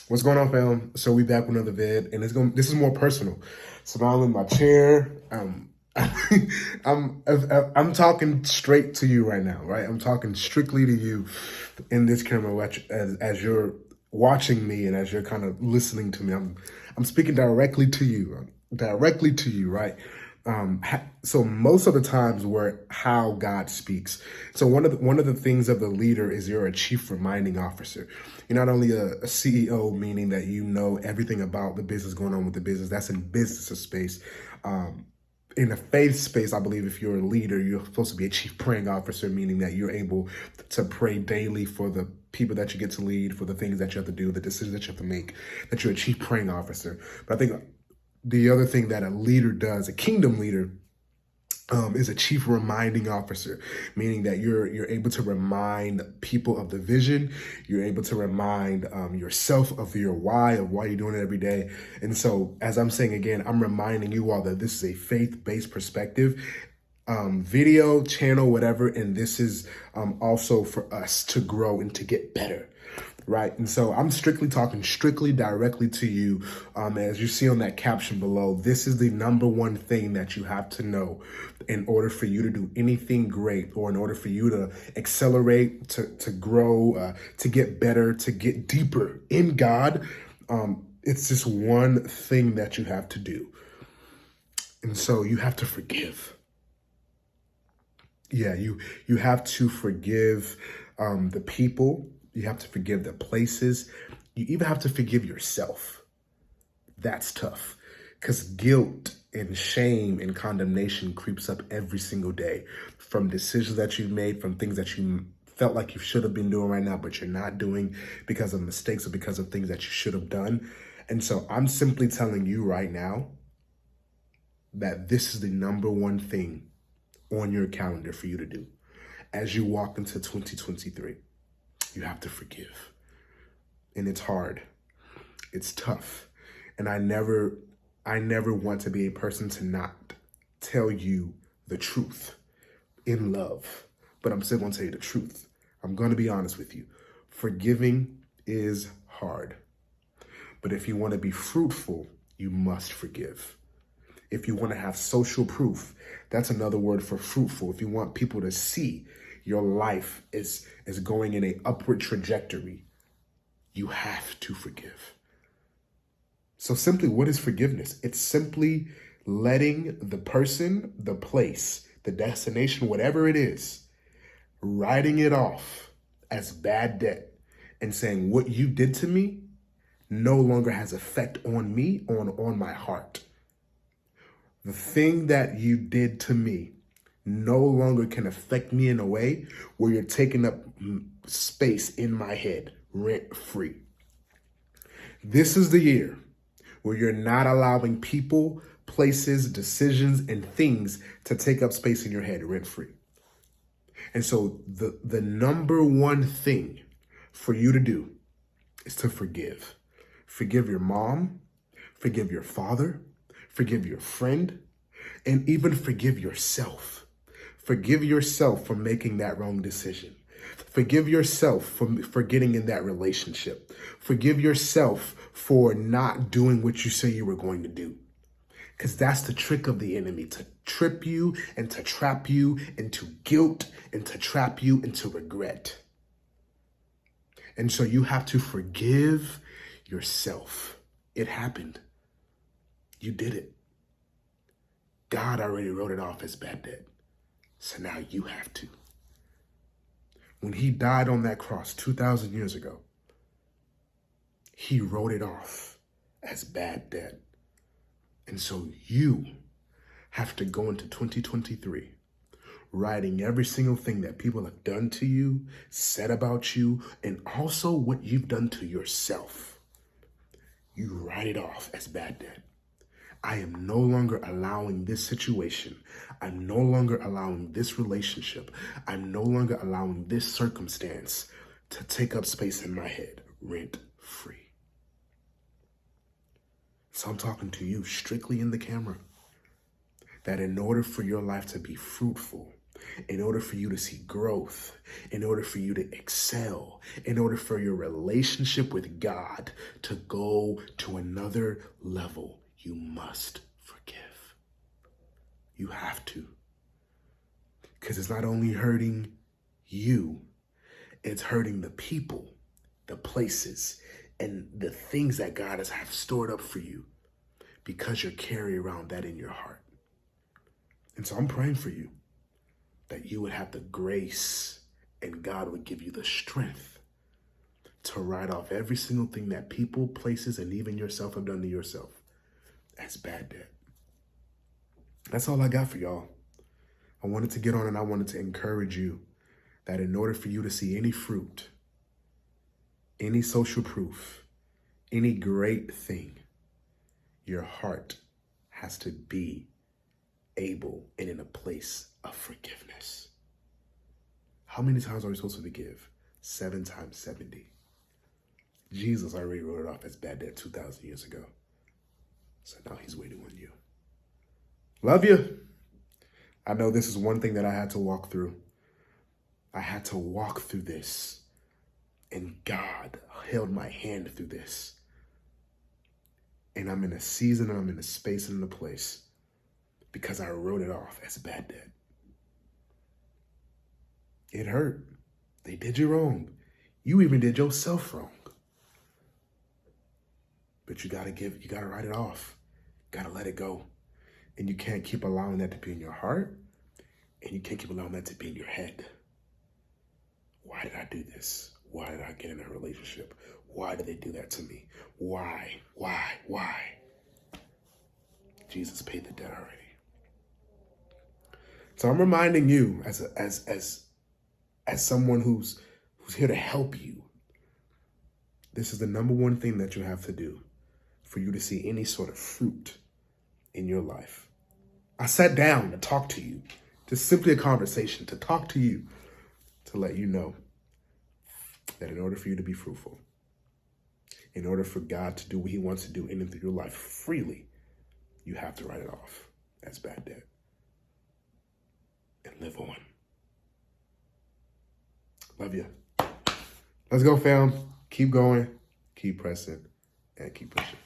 What's going on, fam? So we back with another vid, and this is more personal. So now I'm in my chair. I'm talking straight to you right now, right? I'm talking strictly to you in this camera, as you're watching me and as you're kind of listening to me. I'm speaking directly to you, right? So most of the times we're how God speaks. So one of the things of the leader is you're a chief reminding officer. You're not only a CEO, meaning that you know everything about the business going on with the business. That's in business space. In the faith space, I believe if you're a leader, you're supposed to be a chief praying officer, meaning that you're able to pray daily for the people that you get to lead, for the things that you have to do, the decisions that you have to make, that you're a chief praying officer. But I think the other thing that a leader does, a kingdom leader, is a chief reminding officer, meaning that you're able to remind people of the vision. You're able to remind yourself of your why, of why you're doing it every day. And so, as I'm saying again, I'm reminding you all that this is a faith-based perspective, video channel, whatever, and this is also for us to grow and to get better. Right. And so I'm talking strictly directly to you. As you see on that caption below, this is the number one thing that you have to know in order for you to do anything great, or in order for you to accelerate, to grow, to get better, to get deeper in God. It's just one thing that you have to do. And so you have to forgive. Yeah, you have to forgive the people. You have to forgive the places. You even have to forgive yourself. That's tough, because guilt and shame and condemnation creeps up every single day, from decisions that you've made, from things that you felt like you should have been doing right now, but you're not doing because of mistakes or because of things that you should have done. And so I'm simply telling you right now that this is the number one thing on your calendar for you to do as you walk into 2023. You have to forgive. And it's hard. It's tough. And I never want to be a person to not tell you the truth in love. But I'm still going to tell you the truth. I'm going to be honest with you. Forgiving is hard. But if you want to be fruitful, you must forgive. If you want to have social proof, that's another word for fruitful. If you want people to see your life is going in an upward trajectory, you have to forgive. So simply, what is forgiveness? It's simply letting the person, the place, the destination, whatever it is, writing it off as bad debt and saying what you did to me no longer has effect on me, on my heart. The thing that you did to me no longer can affect me in a way where you're taking up space in my head rent free. This is the year where you're not allowing people, places, decisions, and things to take up space in your head rent free. And so the number one thing for you to do is to forgive. Forgive your mom, forgive your father, forgive your friend, and even forgive yourself. Forgive yourself for making that wrong decision. Forgive yourself for getting in that relationship. Forgive yourself for not doing what you say you were going to do. Because that's the trick of the enemy, to trip you and to trap you into guilt and to trap you into regret. And so you have to forgive yourself. It happened. You did it. God already wrote it off as bad debt. So now you have to. When he died on that cross 2,000 years ago, he wrote it off as bad debt. And so you have to go into 2023 writing every single thing that people have done to you, said about you, and also what you've done to yourself. You write it off as bad debt. I am no longer allowing this situation. I'm no longer allowing this relationship. I'm no longer allowing this circumstance to take up space in my head rent free. So I'm talking to you strictly in the camera, that in order for your life to be fruitful, in order for you to see growth, in order for you to excel, in order for your relationship with God to go to another level, you must forgive. You have to. Because it's not only hurting you, it's hurting the people, the places, and the things that God has have stored up for you because you're carrying around that in your heart. And so I'm praying for you that you would have the grace and God would give you the strength to write off every single thing that people, places, and even yourself have done to yourself as bad debt. That's all I got for y'all. I wanted to get on and I wanted to encourage you that in order for you to see any fruit, any social proof, any great thing, your heart has to be able and in a place of forgiveness. How many times are we supposed to forgive? 7 times 70. Jesus already wrote it off as bad debt 2,000 years ago. So now he's waiting on you. Love you. I know this is one thing that I had to walk through. I had to walk through this. And God held my hand through this. And I'm in a season, and I'm in a space and in a place because I wrote it off as bad debt. It hurt. They did you wrong. You even did yourself wrong. But you gotta write it off. Gotta let it go. And you can't keep allowing that to be in your heart. And you can't keep allowing that to be in your head. Why did I do this? Why did I get in a relationship? Why did they do that to me? Why? Jesus paid the debt already. So I'm reminding you as someone who's here to help you. This is the number one thing that you have to do for you to see any sort of fruit in your life. I sat down to talk to you, just simply a conversation, to talk to you, to let you know that in order for you to be fruitful, in order for God to do what he wants to do in and through your life freely, you have to write it off as bad debt and live on. Love you. Let's go, fam. Keep going, keep pressing, and keep pushing.